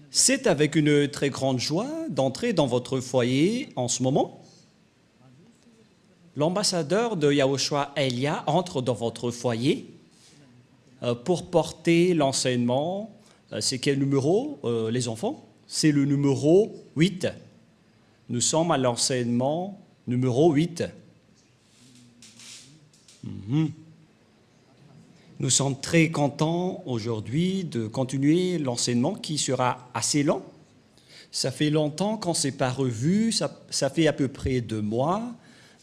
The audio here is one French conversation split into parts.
C'est avec une très grande joie d'entrer dans votre foyer en ce moment. L'ambassadeur de Yahushua Elia entre dans votre foyer pour porter l'enseignement. C'est quel numéro, les enfants? C'est le numéro 8. Nous sommes à l'enseignement numéro 8. Nous sommes très contents aujourd'hui de continuer l'enseignement qui sera assez lent. Ça fait longtemps qu'on ne s'est pas revu, ça fait à peu près 2 mois.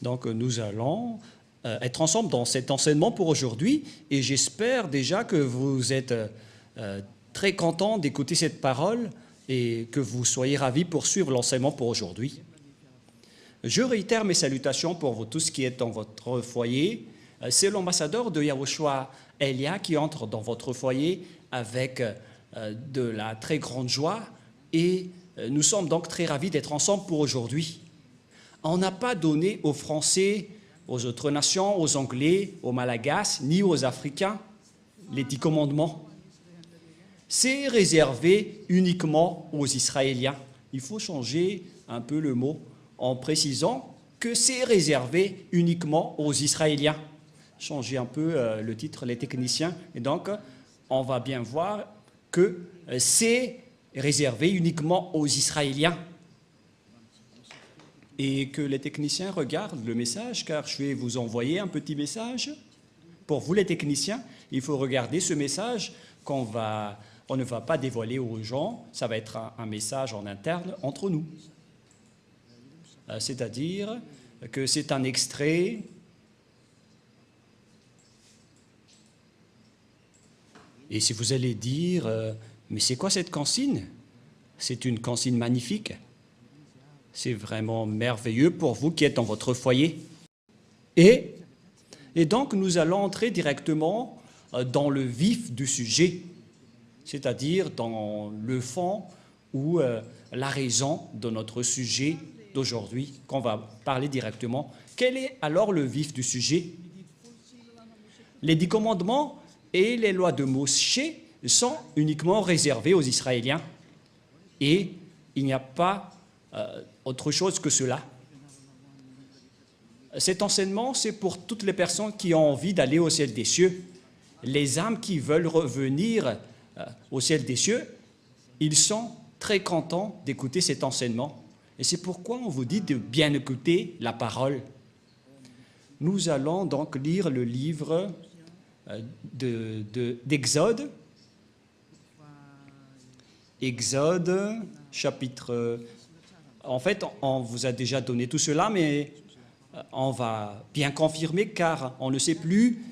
Donc nous allons être ensemble dans cet enseignement pour aujourd'hui et j'espère déjà que vous êtes très contents d'écouter cette parole et que vous soyez ravis pour suivre l'enseignement pour aujourd'hui. Je réitère mes salutations pour vous tous qui êtes dans votre foyer. C'est l'ambassadeur de Yahushua Elia qui entre dans votre foyer avec de la très grande joie et nous sommes donc très ravis d'être ensemble pour aujourd'hui. On n'a pas donné aux Français, aux autres nations, aux Anglais, aux Malagasy, ni aux Africains les 10 commandements. C'est réservé uniquement aux Israéliens. Il faut changer un peu le mot en précisant que c'est réservé uniquement aux Israéliens. Changer un peu le titre, les techniciens. Et donc, on va bien voir que c'est réservé uniquement aux Israéliens. Et que les techniciens regardent le message, car je vais vous envoyer un petit message. Pour vous, les techniciens, il faut regarder ce message on ne va pas dévoiler aux gens. Ça va être un message en interne entre nous. C'est-à-dire que c'est un extrait. Et si vous allez dire, mais c'est quoi cette consigne? C'est une consigne magnifique. C'est vraiment merveilleux pour vous qui êtes dans votre foyer. Et donc, nous allons entrer directement dans le vif du sujet, c'est-à-dire dans le fond ou la raison de notre sujet d'aujourd'hui, qu'on va parler directement. Quel est alors le vif du sujet? Les 10 commandements et les lois de Moshe sont uniquement réservés aux Israéliens. Et il n'y a pas autre chose que cela. Cet enseignement, c'est pour toutes les personnes qui ont envie d'aller au ciel des cieux. Les âmes qui veulent revenir au ciel des cieux, ils sont très contents d'écouter cet enseignement. Et c'est pourquoi on vous dit de bien écouter la parole. Nous allons donc lire le livre d'Exode. Exode, chapitre... En fait, on vous a déjà donné tout cela, mais on va bien confirmer car on ne sait plus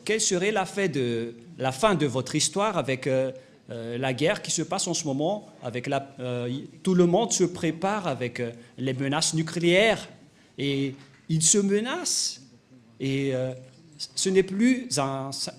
quelle serait la fin de votre histoire avec la guerre qui se passe en ce moment. Tout le monde se prépare avec les menaces nucléaires et ils se menacent. Et ce n'est plus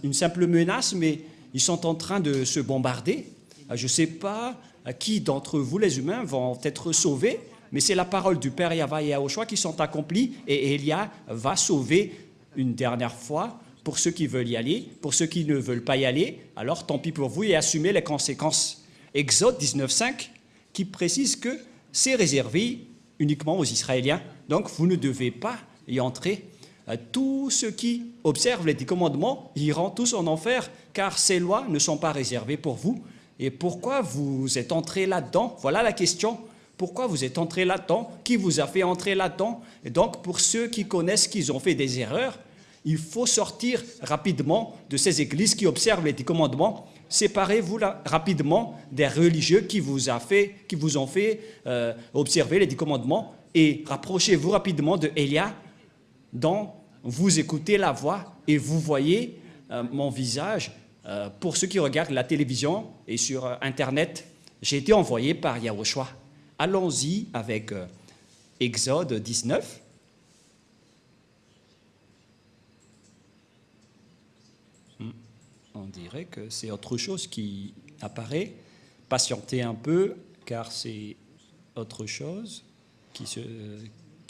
une simple menace, mais ils sont en train de se bombarder. Je ne sais pas qui d'entre vous, les humains, vont être sauvés, mais c'est la parole du Père Yahva et Yahushua qui sont accomplies et Elia va sauver une dernière fois pour ceux qui veulent y aller, pour ceux qui ne veulent pas y aller, alors tant pis pour vous et assumez les conséquences. Exode 19.5 qui précise que c'est réservé uniquement aux Israéliens, donc vous ne devez pas y entrer. Tous ceux qui observent les 10 commandements iront tous en enfer, car ces lois ne sont pas réservées pour vous. Et pourquoi vous êtes entré là-dedans? Voilà la question. Pourquoi vous êtes entré là-dedans? Qui vous a fait entrer là-dedans? Et donc, pour ceux qui connaissent qu'ils ont fait des erreurs, il faut sortir rapidement de ces églises qui observent les 10 commandements. Séparez-vous rapidement des religieux qui vous ont fait observer les 10 commandements et rapprochez-vous rapidement de Elia, dont vous écoutez la voix et vous voyez mon visage. Pour ceux qui regardent la télévision et sur Internet, j'ai été envoyé par Yahushua. Allons-y avec Exode 19. On dirait que c'est autre chose qui apparaît. Patientez un peu, car c'est autre chose qui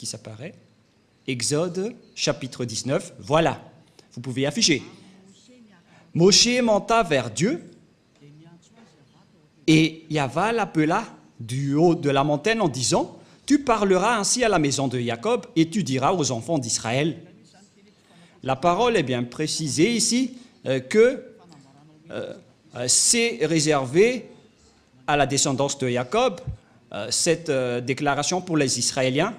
s'apparaît. Exode, chapitre 19. Voilà, vous pouvez afficher. Moshe monta vers Dieu Et Yahva l'appela du haut de la montagne en disant, « Tu parleras ainsi à la maison de Jacob et tu diras aux enfants d'Israël. » La parole est bien précisée ici que c'est réservé à la descendance de Jacob, cette déclaration pour les Israéliens,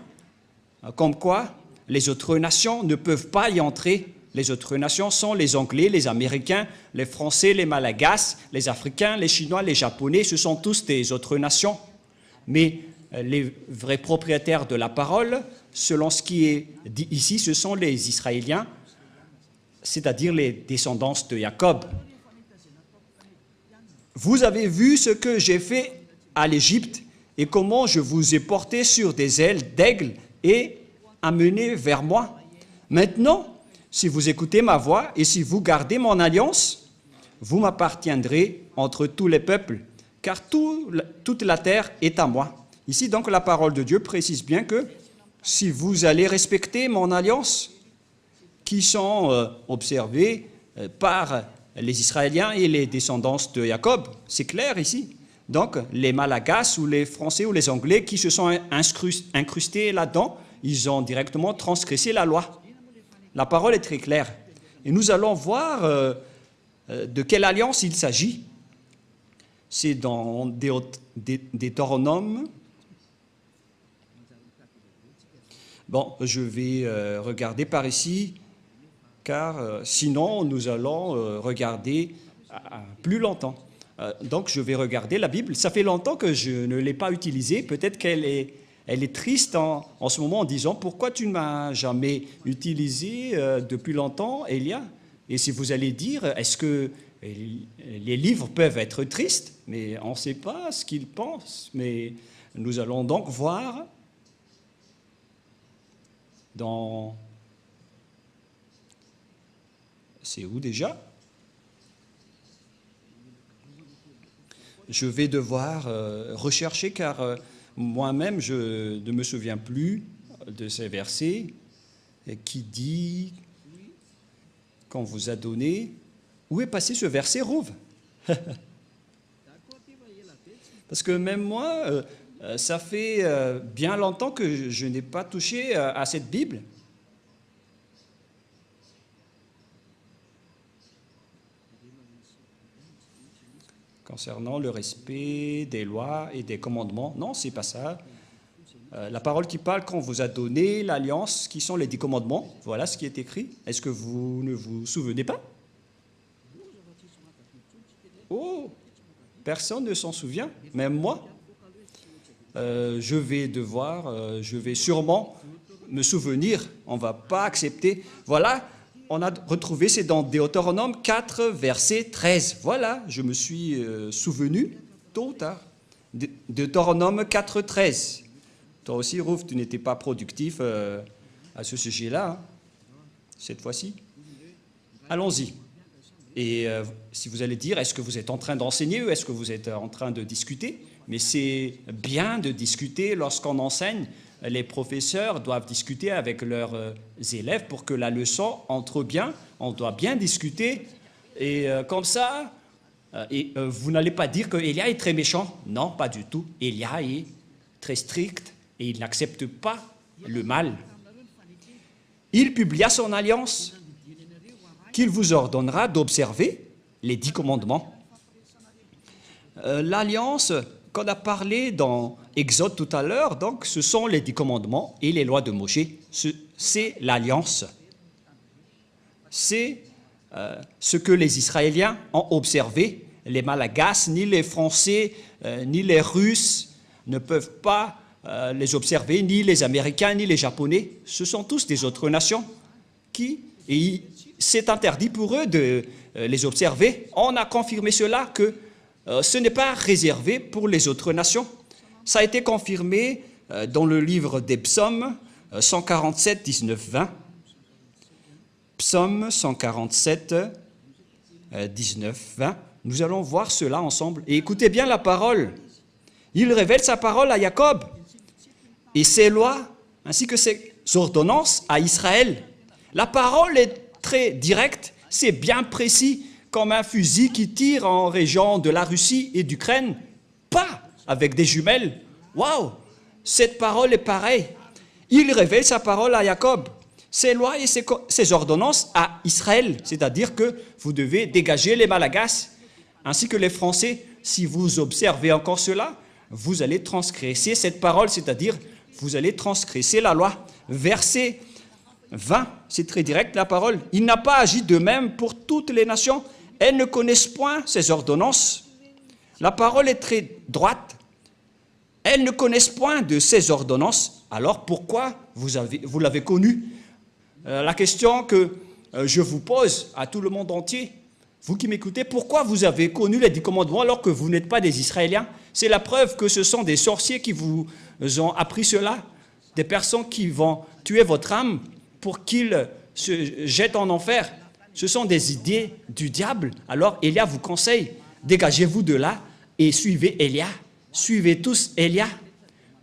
comme quoi les autres nations ne peuvent pas y entrer. Les autres nations sont les Anglais, les Américains, les Français, les Malagasy, les Africains, les Chinois, les Japonais, ce sont tous des autres nations. Mais les vrais propriétaires de la parole, selon ce qui est dit ici, ce sont les Israéliens, c'est-à-dire les descendants de Jacob. Vous avez vu ce que j'ai fait à l'Égypte et comment je vous ai porté sur des ailes d'aigle et amené vers moi. Maintenant, si vous écoutez ma voix et si vous gardez mon alliance, vous m'appartiendrez entre tous les peuples, car toute la terre est à moi. Ici, donc, la parole de Dieu précise bien que si vous allez respecter mon alliance, qui sont observées par les Israéliens et les descendants de Jacob, c'est clair ici. Donc, les Malagasy ou les Français ou les Anglais qui se sont incrustés là-dedans, ils ont directement transgressé la loi. La parole est très claire. Et nous allons voir de quelle alliance il s'agit. C'est dans Deutéronome. Bon, je vais regarder par ici, car sinon nous allons regarder plus longtemps. Donc je vais regarder la Bible. Ça fait longtemps que je ne l'ai pas utilisée. Peut-être qu'elle est triste en ce moment en disant « Pourquoi tu ne m'as jamais utilisé depuis longtemps, Elia ?» Et si vous allez dire « Est-ce que les livres peuvent être tristes ?» Mais on ne sait pas ce qu'ils pensent. Mais nous allons donc voir dans... C'est où déjà? Je vais devoir rechercher car moi-même je ne me souviens plus de ces versets qui dit qu'on vous a donné. Où est passé ce verset, Rouve? Parce que même moi, ça fait bien longtemps que je n'ai pas touché à cette Bible. Concernant le respect des lois et des commandements. Non, c'est pas ça. La parole qui parle qu'on vous a donné l'alliance, qui sont les 10 commandements, voilà ce qui est écrit. Est-ce que vous ne vous souvenez pas? Oh, personne ne s'en souvient, même moi. Je vais sûrement me souvenir, on ne va pas accepter. Voilà, on a retrouvé, c'est dans Deutéronome 4, verset 13. Voilà, je me suis souvenu tôt ou tard. Deutéronome 4, 13. Toi aussi, Rouf, tu n'étais pas productif à ce sujet-là, hein, cette fois-ci. Allons-y. Et si vous allez dire, est-ce que vous êtes en train d'enseigner ou est-ce que vous êtes en train de discuter? Mais c'est bien de discuter lorsqu'on enseigne. Les professeurs doivent discuter avec leurs élèves pour que la leçon entre bien. On doit bien discuter. Et comme ça, vous n'allez pas dire que Elia est très méchant. Non, pas du tout. Elia est très strict et il n'accepte pas le mal. Il publia son alliance qu'il vous ordonnera d'observer les 10 commandements. L'alliance qu'on a parlé dans Exode tout à l'heure, donc ce sont les 10 commandements et les lois de Moïse. C'est l'alliance. C'est ce que les Israéliens ont observé. Les Malagasy, ni les Français, ni les Russes ne peuvent pas les observer, ni les Américains, ni les Japonais. Ce sont tous des autres nations et c'est interdit pour eux de les observer. On a confirmé cela que ce n'est pas réservé pour les autres nations. Ça a été confirmé dans le livre des psaumes 147, 19, 20. Psaume 147, 19, 20. Nous allons voir cela ensemble. Et écoutez bien la parole. Il révèle sa parole à Jacob et ses lois ainsi que ses ordonnances à Israël. La parole est très directe, c'est bien précis, comme un fusil qui tire en région de la Russie et d'Ukraine pas avec des jumelles. Waouh! Cette parole est pareille. Il révèle sa parole à Jacob, ses lois et ses ordonnances à Israël. C'est-à-dire que vous devez dégager les Malagasy, ainsi que les Français. Si vous observez encore cela, vous allez transgresser cette parole, c'est-à-dire vous allez transgresser la loi. Verset 20, c'est très direct la parole. Il n'a pas agi de même pour toutes les nations. Elles ne connaissent point ses ordonnances. La parole est très droite. Elles ne connaissent point de ses ordonnances. Alors pourquoi vous l'avez connu? La question que je vous pose à tout le monde entier, vous qui m'écoutez, pourquoi vous avez connu les 10 commandements alors que vous n'êtes pas des Israéliens? C'est la preuve que ce sont des sorciers qui vous ont appris cela, des personnes qui vont tuer votre âme pour qu'ils se jettent en enfer. Ce sont des idées du diable. Alors Élia vous conseille, dégagez-vous de là et suivez Élia. Suivez tous Élia.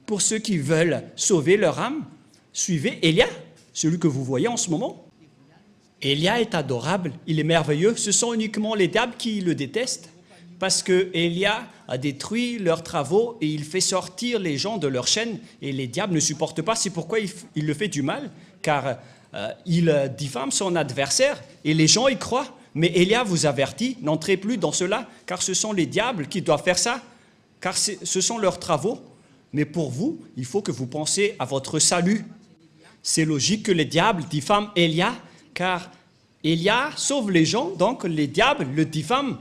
Pour ceux qui veulent sauver leur âme, suivez Élia, celui que vous voyez en ce moment. Élia est adorable, il est merveilleux. Ce sont uniquement les diables qui le détestent parce que Élia a détruit leurs travaux et il fait sortir les gens de leur chaîne et les diables ne supportent pas. C'est pourquoi il le fait du mal, car il diffame son adversaire et les gens y croient. Mais Élia vous avertit, n'entrez plus dans cela, car ce sont les diables qui doivent faire ça, car ce sont leurs travaux. Mais pour vous, il faut que vous pensiez à votre salut. C'est logique que les diables diffament Élia, car Élia sauve les gens, donc les diables le diffament.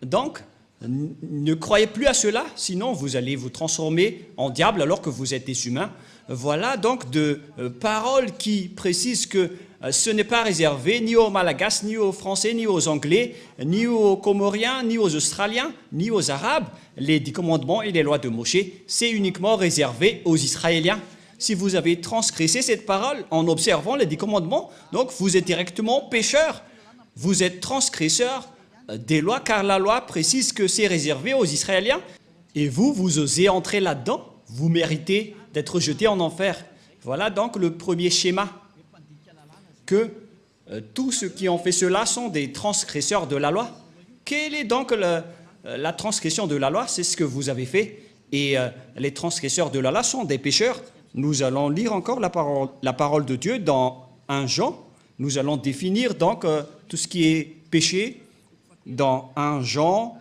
Donc, ne croyez plus à cela, sinon vous allez vous transformer en diable alors que vous êtes des humains. Voilà donc de paroles qui précisent que ce n'est pas réservé ni aux Malagasy, ni aux Français, ni aux Anglais, ni aux Comoriens, ni aux Australiens, ni aux Arabes. Les 10 commandements et les lois de Moïse, c'est uniquement réservé aux Israéliens. Si vous avez transgressé cette parole en observant les 10 commandements, donc vous êtes directement pécheur. Vous êtes transgresseur des lois, car la loi précise que c'est réservé aux Israéliens. Et vous osez entrer là-dedans, vous méritez d'être jeté en enfer. Voilà donc le premier schéma, que tous ceux qui ont fait cela sont des transgresseurs de la loi. Quelle est donc la transgression de la loi? C'est ce que vous avez fait. Et les transgresseurs de la loi sont des pécheurs. Nous allons lire encore la parole de Dieu dans 1 Jean. Nous allons définir donc tout ce qui est péché dans 1 Jean,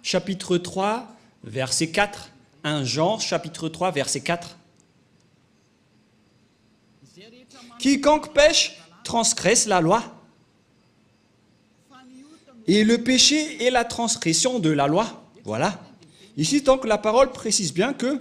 chapitre 3, verset 4. 1 Jean, chapitre 3, verset 4. Quiconque pêche transgresse la loi. Et le péché est la transgression de la loi. Voilà. Ici, donc, la parole précise bien que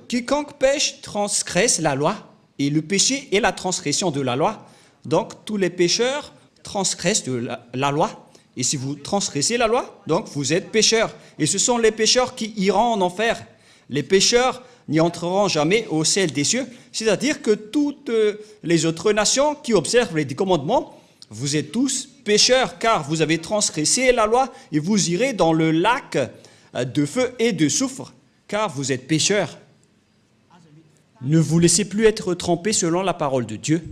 quiconque pêche transgresse la loi. Et le péché est la transgression de la loi. Donc, tous les pécheurs transgressent la loi. Et si vous transgressez la loi, donc vous êtes pécheurs. Et ce sont les pécheurs qui iront en enfer. Les pécheurs n'y entreront jamais au ciel des cieux. C'est-à-dire que toutes les autres nations qui observent les 10 commandements, vous êtes tous pécheurs, car vous avez transgressé la loi et vous irez dans le lac de feu et de soufre, car vous êtes pécheurs. Ne vous laissez plus être trompés selon la parole de Dieu.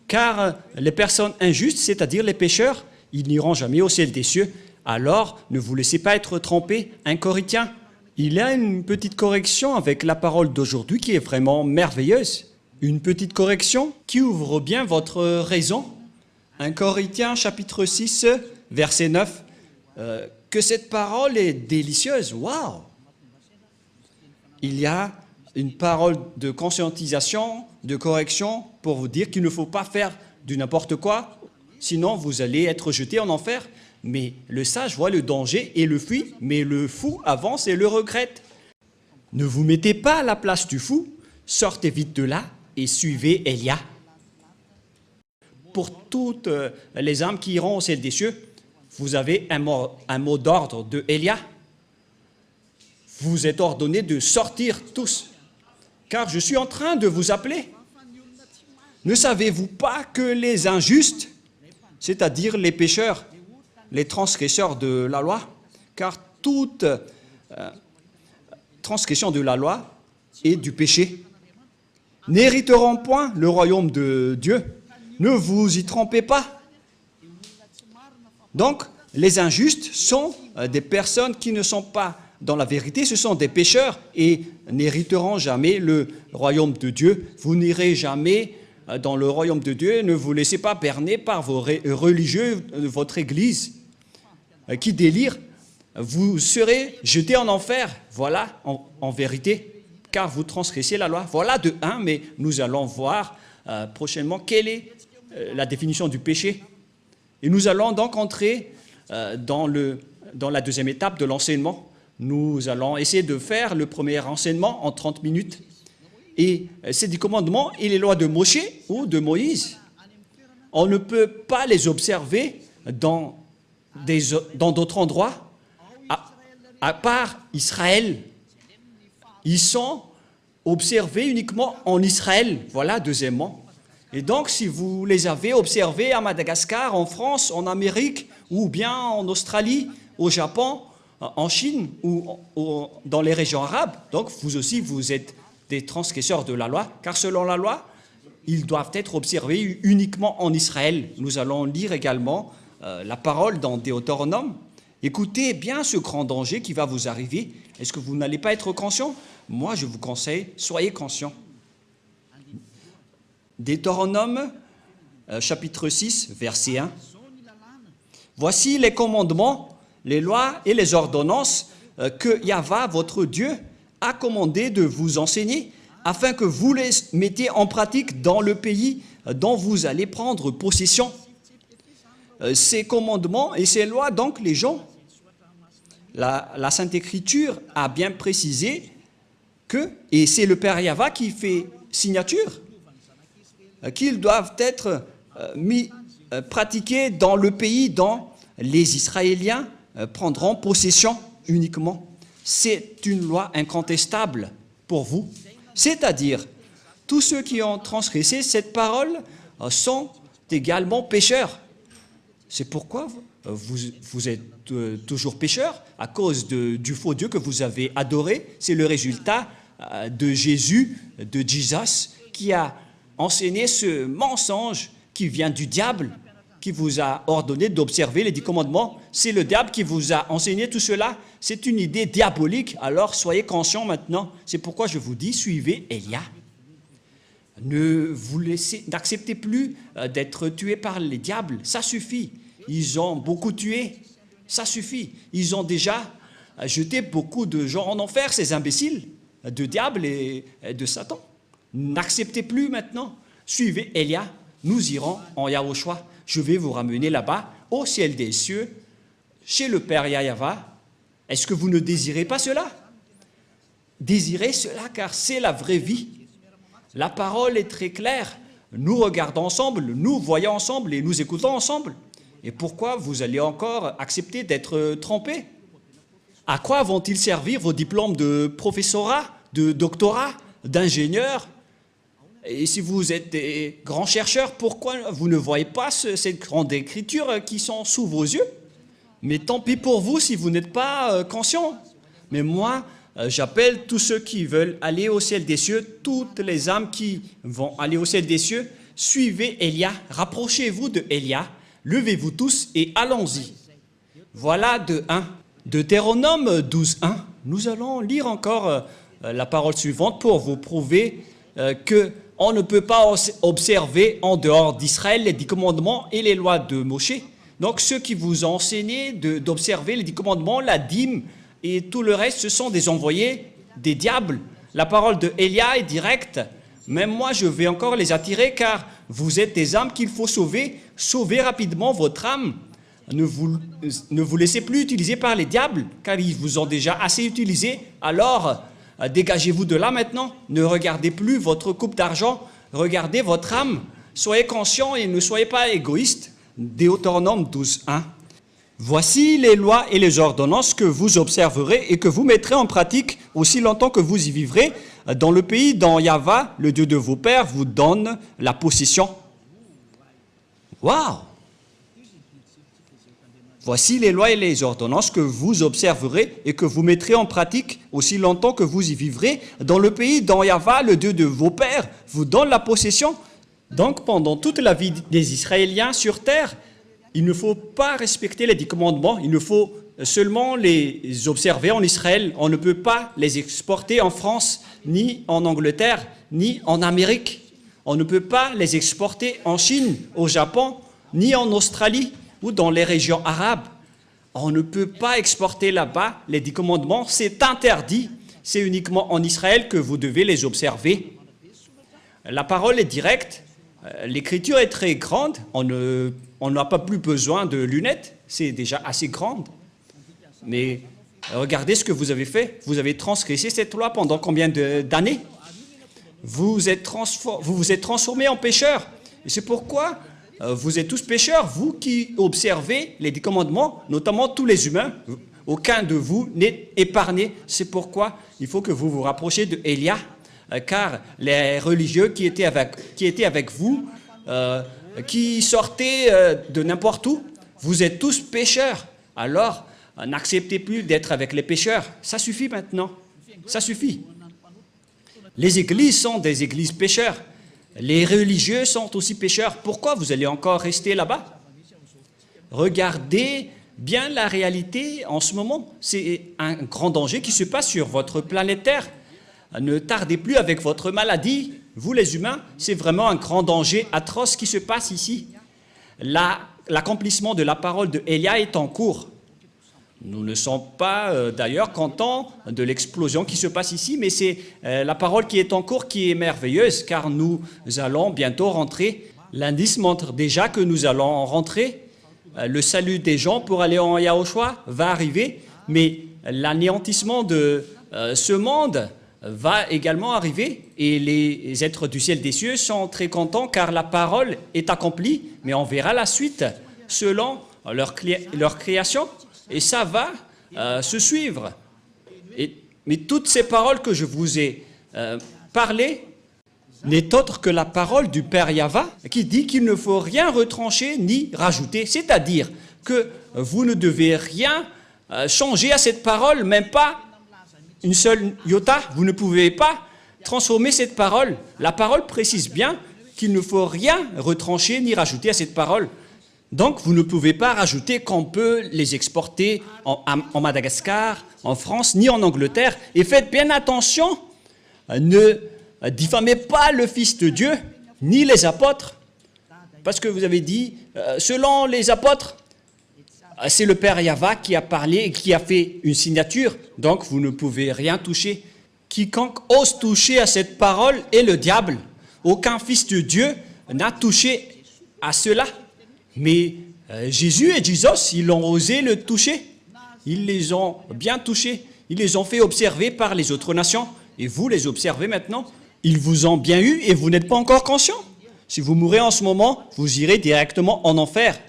Car les personnes injustes, c'est-à-dire les pécheurs, ils n'iront jamais au ciel des cieux. Alors, ne vous laissez pas être trompés. 1 Corinthiens, il y a une petite correction avec la parole d'aujourd'hui qui est vraiment merveilleuse. Une petite correction qui ouvre bien votre raison. 1 Corinthiens, chapitre 6, verset 9. Que cette parole est délicieuse. Waouh! Il y a une parole de conscientisation, de correction pour vous dire qu'il ne faut pas faire du n'importe quoi. Sinon, vous allez être jeté en enfer. Mais le sage voit le danger et le fuit, mais le fou avance et le regrette. Ne vous mettez pas à la place du fou, sortez vite de là et suivez Élia. Pour toutes les âmes qui iront au ciel des cieux, vous avez un mot d'ordre de Élia. Vous êtes ordonnés de sortir tous, car je suis en train de vous appeler. Ne savez-vous pas que les injustes, c'est-à-dire les pécheurs, les transgresseurs de la loi, car toute transgression de la loi est du péché, n'hériteront point le royaume de Dieu. Ne vous y trompez pas. Donc, les injustes sont des personnes qui ne sont pas dans la vérité, ce sont des pécheurs et n'hériteront jamais le royaume de Dieu. Vous n'irez jamais dans le royaume de Dieu. Ne vous laissez pas berner par vos religieux de votre église qui délirent. Vous serez jetés en enfer. Voilà, en vérité, car vous transgressez la loi. Voilà de un, mais nous allons voir prochainement quelle est la définition du péché. Et nous allons donc entrer dans la deuxième étape de l'enseignement. Nous allons essayer de faire le premier enseignement en 30 minutes. Et c'est des commandements et les lois de Moshe ou de Moïse. On ne peut pas les observer dans d'autres endroits, à part Israël. Ils sont observés uniquement en Israël. Voilà, deuxièmement. Et donc, si vous les avez observés à Madagascar, en France, en Amérique, ou bien en Australie, au Japon, en Chine, ou dans les régions arabes, donc vous aussi, vous êtes des transgresseurs de la loi, car selon la loi, ils doivent être observés uniquement en Israël. Nous allons lire également la parole dans Deutéronome. Écoutez bien ce grand danger qui va vous arriver. Est-ce que vous n'allez pas être conscient? Moi, je vous conseille, soyez conscients. Deutéronome, chapitre 6, verset 1. Voici les commandements, les lois et les ordonnances que Yahva, votre Dieu, a commandé de vous enseigner, afin que vous les mettiez en pratique dans le pays dont vous allez prendre possession. Ces commandements et ces lois, donc, les gens, la Sainte Écriture a bien précisé que, et c'est le Père Yahva qui fait signature, qu'ils doivent être pratiqués dans le pays dont les Israéliens prendront possession uniquement. C'est une loi incontestable pour vous. C'est-à-dire, tous ceux qui ont transgressé cette parole sont également pécheurs. C'est pourquoi vous êtes toujours pécheurs, à cause du faux Dieu que vous avez adoré. C'est le résultat de Jésus, de Jesus, qui a enseigné ce mensonge qui vient du diable, qui vous a ordonné d'observer les 10 commandements. C'est le diable qui vous a enseigné tout cela. C'est une idée diabolique, alors soyez conscients maintenant. C'est pourquoi je vous dis, suivez Élia. N'acceptez plus d'être tués par les diables, ça suffit. Ils ont beaucoup tué, ça suffit. Ils ont déjà jeté beaucoup de gens en enfer, ces imbéciles, de diable et de Satan. N'acceptez plus maintenant. Suivez Élia, nous irons en Yahushua. Je vais vous ramener là-bas, au ciel des cieux, chez le Père Yahva. Est-ce que vous ne désirez pas cela? Désirez cela, car c'est la vraie vie. La parole est très claire. Nous regardons ensemble, nous voyons ensemble et nous écoutons ensemble. Et pourquoi vous allez encore accepter d'être trompés? À quoi vont-ils servir vos diplômes de professorat, de doctorat, d'ingénieur? Et si vous êtes des grands chercheurs, pourquoi vous ne voyez pas ces grandes écritures qui sont sous vos yeux? Mais tant pis pour vous si vous n'êtes pas conscients. Mais moi, j'appelle tous ceux qui veulent aller au ciel des cieux, toutes les âmes qui vont aller au ciel des cieux, suivez Élia, rapprochez-vous de Élia, levez-vous tous et allons-y. Voilà de 1. Deutéronome 12.1. Nous allons lire encore la parole suivante pour vous prouver qu'on ne peut pas observer en dehors d'Israël les 10 commandements et les lois de Moshe. Donc ceux qui vous ont enseigné d'observer les 10 commandements, la dîme et tout le reste, ce sont des envoyés des diables. La parole de Élia est directe. Même moi, je vais encore les attirer car vous êtes des âmes qu'il faut sauver. Sauvez rapidement votre âme. Ne vous laissez plus utiliser par les diables car ils vous ont déjà assez utilisé. Alors, dégagez-vous de là maintenant. Ne regardez plus votre coupe d'argent. Regardez votre âme. Soyez conscients et ne soyez pas égoïstes. Deutéronome 12.1. Voici les lois et les ordonnances que vous observerez et que vous mettrez en pratique aussi longtemps que vous y vivrez dans le pays dont Yahva, le Dieu de vos pères, vous donne la possession. Waouh! Voici les lois et les ordonnances que vous observerez et que vous mettrez en pratique aussi longtemps que vous y vivrez dans le pays dont Yahva, le Dieu de vos pères, vous donne la possession. Donc, pendant toute la vie des Israéliens sur terre, il ne faut pas respecter les 10 commandements, il ne faut seulement les observer en Israël. On ne peut pas les exporter en France, ni en Angleterre, ni en Amérique. On ne peut pas les exporter en Chine, au Japon, ni en Australie ou dans les régions arabes. On ne peut pas exporter là-bas les 10 commandements, c'est interdit. C'est uniquement en Israël que vous devez les observer. La parole est directe, l'écriture est très grande, on n'a pas plus besoin de lunettes, c'est déjà assez grande. Mais regardez ce que vous avez fait, vous avez transgressé cette loi pendant combien d'années? Vous vous êtes transformés en pécheurs. Et c'est pourquoi vous êtes tous pécheurs, vous qui observez les 10 commandements, notamment tous les humains. Aucun de vous n'est épargné. C'est pourquoi il faut que vous vous rapprochiez de Élia, car les religieux qui étaient avec vous, qui sortaient de n'importe où, vous êtes tous pécheurs. Alors, n'acceptez plus d'être avec les pécheurs. Ça suffit maintenant. Ça suffit. Les églises sont des églises pécheurs. Les religieux sont aussi pécheurs. Pourquoi vous allez encore rester là-bas? Regardez bien la réalité en ce moment. C'est un grand danger qui se passe sur votre planète Terre. Ne tardez plus avec votre maladie. Vous les humains, c'est vraiment un grand danger atroce qui se passe ici. L'accomplissement de la parole de Élia est en cours. Nous ne sommes pas d'ailleurs contents de l'explosion qui se passe ici, mais c'est la parole qui est en cours qui est merveilleuse, car nous allons bientôt rentrer. L'indice montre déjà que nous allons rentrer. Le salut des gens pour aller en Yahushua va arriver, mais l'anéantissement de ce monde va également arriver, et les êtres du ciel des cieux sont très contents car la parole est accomplie, mais on verra la suite selon leur création. Et ça va se suivre. Mais toutes ces paroles que je vous ai parlées n'est autre que la parole du Père Yahva qui dit qu'il ne faut rien retrancher ni rajouter. C'est-à-dire que vous ne devez rien changer à cette parole, même pas une seule iota. Vous ne pouvez pas transformer cette parole. La parole précise bien qu'il ne faut rien retrancher ni rajouter à cette parole. Donc, vous ne pouvez pas rajouter qu'on peut les exporter en Madagascar, en France, ni en Angleterre. Et faites bien attention, ne diffamez pas le Fils de Dieu, ni les apôtres. Parce que vous avez dit, selon les apôtres, c'est le Père Yahva qui a parlé et qui a fait une signature. Donc, vous ne pouvez rien toucher. Quiconque ose toucher à cette parole est le diable. Aucun Fils de Dieu n'a touché à cela. Mais Jésus et Jesus, ils ont osé le toucher. Ils les ont bien touchés. Ils les ont fait observer par les autres nations. Et vous les observez maintenant. Ils vous ont bien eu et vous n'êtes pas encore conscient. Si vous mourrez en ce moment, vous irez directement en enfer.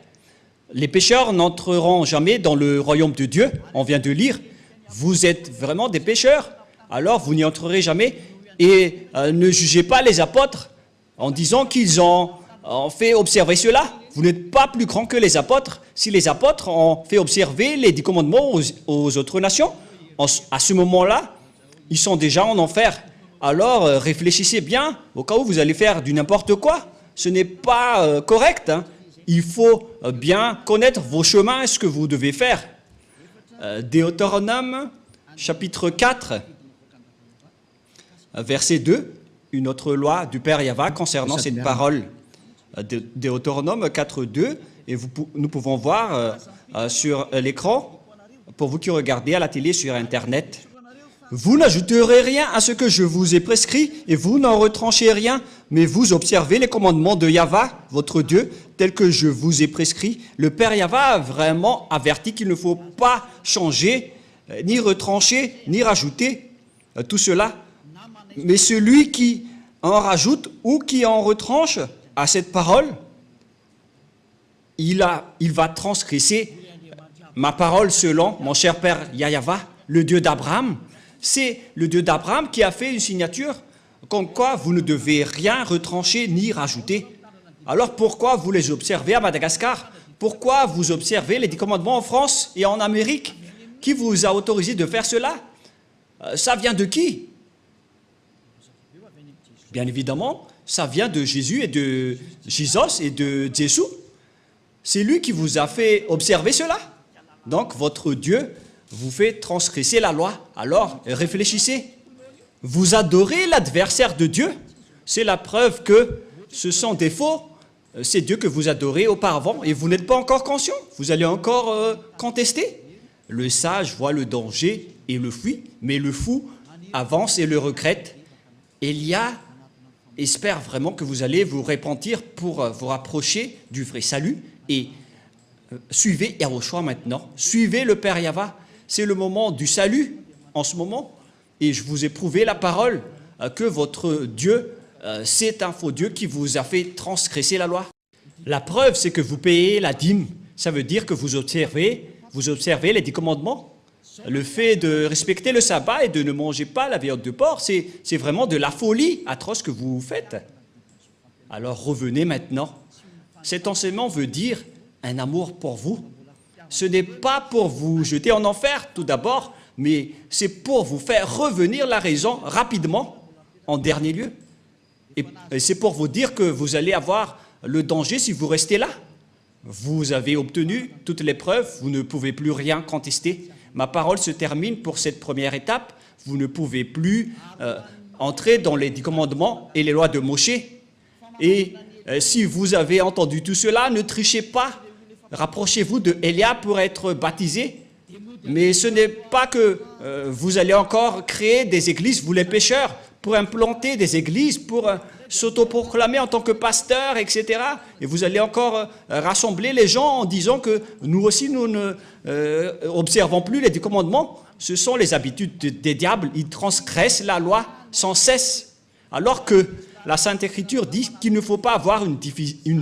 Les pécheurs n'entreront jamais dans le royaume de Dieu. On vient de lire. Vous êtes vraiment des pécheurs. Alors vous n'y entrerez jamais. Et ne jugez pas les apôtres en disant qu'ils ont fait observer cela. Vous n'êtes pas plus grand que les apôtres. Si les apôtres ont fait observer les 10 commandements aux autres nations, à ce moment-là, ils sont déjà en enfer. Alors réfléchissez bien au cas où vous allez faire du n'importe quoi. Ce n'est pas correct. Il faut bien connaître vos chemins et ce que vous devez faire. Deutéronome, chapitre 4, verset 2, une autre loi du Père Yahva concernant cette parole. Deutéronome 4, 2, et nous pouvons voir sur l'écran, pour vous qui regardez à la télé sur Internet. Vous n'ajouterez rien à ce que je vous ai prescrit, et vous n'en retranchez rien, mais vous observez les commandements de Yahva, votre Dieu, tels que je vous ai prescrit. Le Père Yahva a vraiment averti qu'il ne faut pas changer, ni retrancher, ni rajouter tout cela. Mais celui qui en rajoute ou qui en retranche à cette parole, il va transgresser ma parole selon mon cher Père Yahva, le Dieu d'Abraham. C'est le Dieu d'Abraham qui a fait une signature comme quoi vous ne devez rien retrancher ni rajouter. Alors pourquoi vous les observez à Madagascar? Pourquoi vous observez les 10 commandements en France et en Amérique? Qui vous a autorisé de faire cela? Ça vient de qui? Bien évidemment, ça vient de Jésus et de Jesus et de Jésus. C'est lui qui vous a fait observer cela. Donc votre Dieu vous fait transgresser la loi. Alors réfléchissez. Vous adorez l'adversaire de Dieu. C'est la preuve que ce sont des faux. C'est Dieu que vous adorez auparavant et vous n'êtes pas encore conscient. Vous allez encore contester. Le sage voit le danger et le fuit, mais le fou avance et le regrette. Élia espère vraiment que vous allez vous repentir pour vous rapprocher du vrai salut et suivez Yahushua maintenant. Suivez le Père Yahva. C'est le moment du salut en ce moment. Et je vous ai prouvé la parole que votre Dieu, c'est un faux Dieu qui vous a fait transgresser la loi. La preuve, c'est que vous payez la dîme. Ça veut dire que vous observez les 10 commandements. Le fait de respecter le sabbat et de ne manger pas la viande de porc, c'est vraiment de la folie atroce que vous faites. Alors revenez maintenant. Cet enseignement veut dire un amour pour vous. Ce n'est pas pour vous jeter en enfer tout d'abord, mais c'est pour vous faire revenir la raison rapidement en dernier lieu. Et c'est pour vous dire que vous allez avoir le danger si vous restez là. Vous avez obtenu toutes les preuves, vous ne pouvez plus rien contester. Ma parole se termine pour cette première étape. Vous ne pouvez plus entrer dans les 10 commandements et les lois de Moshe. Et si vous avez entendu tout cela, ne trichez pas. Rapprochez-vous de Élia pour être baptisé. Mais ce n'est pas que vous allez encore créer des églises, vous les pécheurs, pour implanter des églises, pour s'autoproclamer en tant que pasteur, etc. Et vous allez encore rassembler les gens en disant que nous aussi, nous ne observons plus les 10 commandements. Ce sont les habitudes des diables. Ils transgressent la loi sans cesse. Alors que la Sainte Écriture dit qu'il ne faut pas avoir une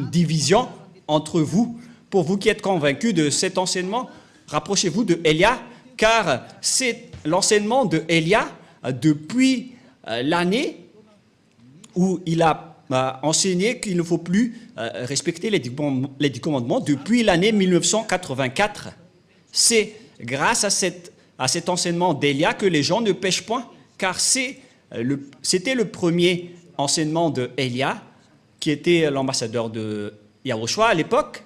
division entre vous. Pour vous qui êtes convaincus de cet enseignement, rapprochez-vous de Élia, car c'est l'enseignement de Élia depuis l'année où il a enseigné qu'il ne faut plus respecter les 10 commandements depuis l'année 1984. C'est grâce à cet enseignement d'Élia que les gens ne pêchent point, car c'était le premier enseignement de Élia, qui était l'ambassadeur de Yahushua à l'époque.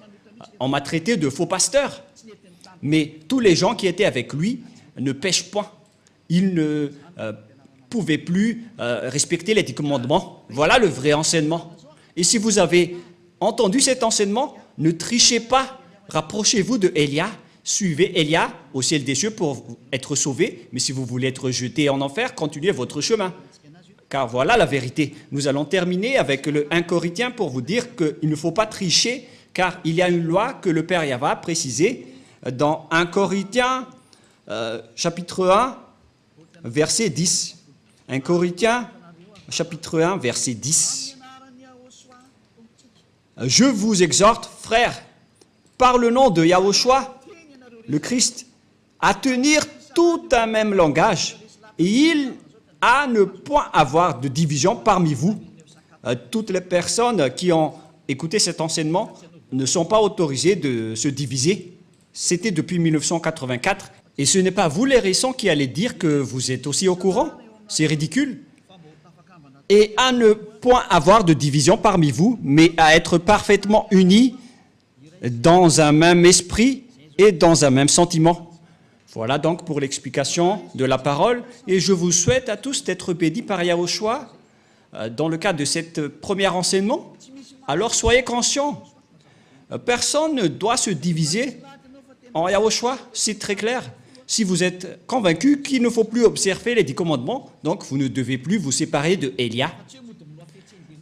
On m'a traité de faux pasteur. Mais tous les gens qui étaient avec lui ne pêchent point. Ils ne pouvaient plus respecter les 10 commandements. Voilà le vrai enseignement. Et si vous avez entendu cet enseignement, ne trichez pas. Rapprochez-vous de Élia. Suivez Élia au ciel des cieux pour être sauvé. Mais si vous voulez être jeté en enfer, continuez votre chemin. Car voilà la vérité. Nous allons terminer avec le 1 Corinthiens pour vous dire qu'il ne faut pas tricher, car il y a une loi que le Père Yahva a précisée dans 1 Corinthiens, chapitre 1, verset 10. 1 Corinthiens, chapitre 1, verset 10. Je vous exhorte, frères, par le nom de Yahushua, le Christ, à tenir tout un même langage, et il à ne point avoir de division parmi vous. Toutes les personnes qui ont écouté cet enseignement ne sont pas autorisées de se diviser. C'était depuis 1984. Et ce n'est pas vous les récents qui allez dire que vous êtes aussi au courant. C'est ridicule. Et à ne point avoir de division parmi vous, mais à être parfaitement unis dans un même esprit et dans un même sentiment. Voilà donc pour l'explication de la parole. Et je vous souhaite à tous d'être bénis par Yahushua dans le cadre de cet premier enseignement. Alors soyez conscients. Personne ne doit se diviser en Yahushua, c'est très clair. Si vous êtes convaincu qu'il ne faut plus observer les 10 commandements, donc vous ne devez plus vous séparer de Élia.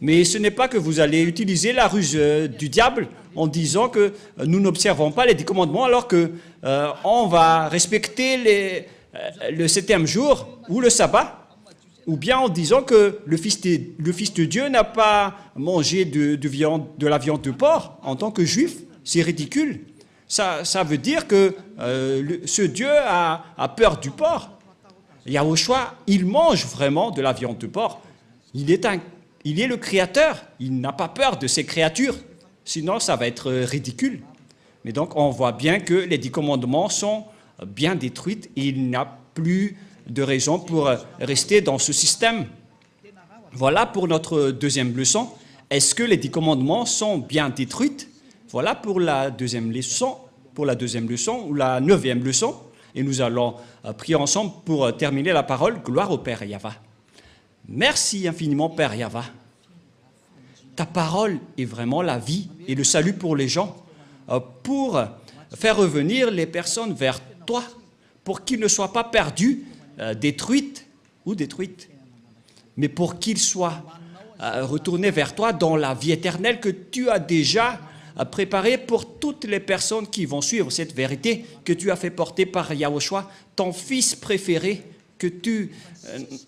Mais ce n'est pas que vous allez utiliser la ruse du diable en disant que nous n'observons pas les 10 commandements alors qu'on va respecter le 7e jour ou le sabbat, ou bien en disant que le Fils de Dieu n'a pas mangé de la viande de porc en tant que juif. C'est ridicule. Ça veut dire que ce Dieu a peur du porc. Yahushua, il mange vraiment de la viande de porc. Il est le Créateur. Il n'a pas peur de ses créatures. Sinon, ça va être ridicule. Mais donc, on voit bien que les 10 commandements sont bien détruits et il n'y a plus de raison pour rester dans ce système. Voilà pour notre deuxième leçon. Est-ce que les 10 commandements sont bien détruits? Voilà pour la deuxième leçon. pour la deuxième leçon ou la 9e leçon. Et nous allons prier ensemble pour terminer la parole. Gloire au Père Yahva. Merci infiniment, Père Yahva. Ta parole est vraiment la vie et le salut pour les gens, pour faire revenir les personnes vers toi, pour qu'ils ne soient pas perdus, détruites, mais pour qu'ils soient retournés vers toi dans la vie éternelle que tu as déjà préparée pour toutes les personnes qui vont suivre cette vérité que tu as fait porter par Yahushua, ton fils préféré, que tu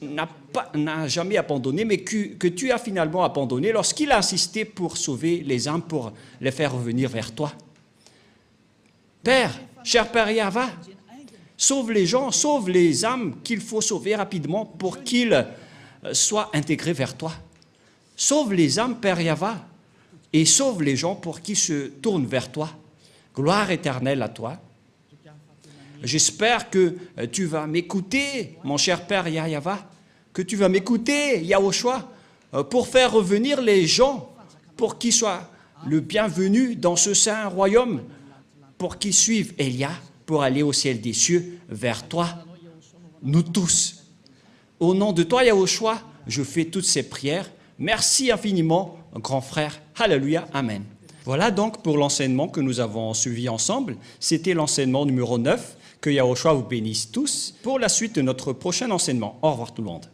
n'as jamais abandonné, mais que tu as finalement abandonné lorsqu'il a insisté pour sauver les âmes, pour les faire revenir vers toi. Père, cher Père Yahva, sauve les gens, sauve les âmes qu'il faut sauver rapidement pour qu'ils soient intégrés vers toi. Sauve les âmes, Père Yahva, et sauve les gens pour qu'ils se tournent vers toi. Gloire éternelle à toi. J'espère que tu vas m'écouter, mon cher Père Yahva, que tu vas m'écouter, Yahushua, pour faire revenir les gens, pour qu'ils soient le bienvenu dans ce saint royaume, pour qu'ils suivent Elia, pour aller au ciel des cieux, vers toi, nous tous. Au nom de toi, Yahushua, je fais toutes ces prières. Merci infiniment, grand frère. Alléluia, Amen. Voilà donc pour l'enseignement que nous avons suivi ensemble. C'était l'enseignement numéro 9. Que Yahushua vous bénisse tous pour la suite de notre prochain enseignement. Au revoir tout le monde.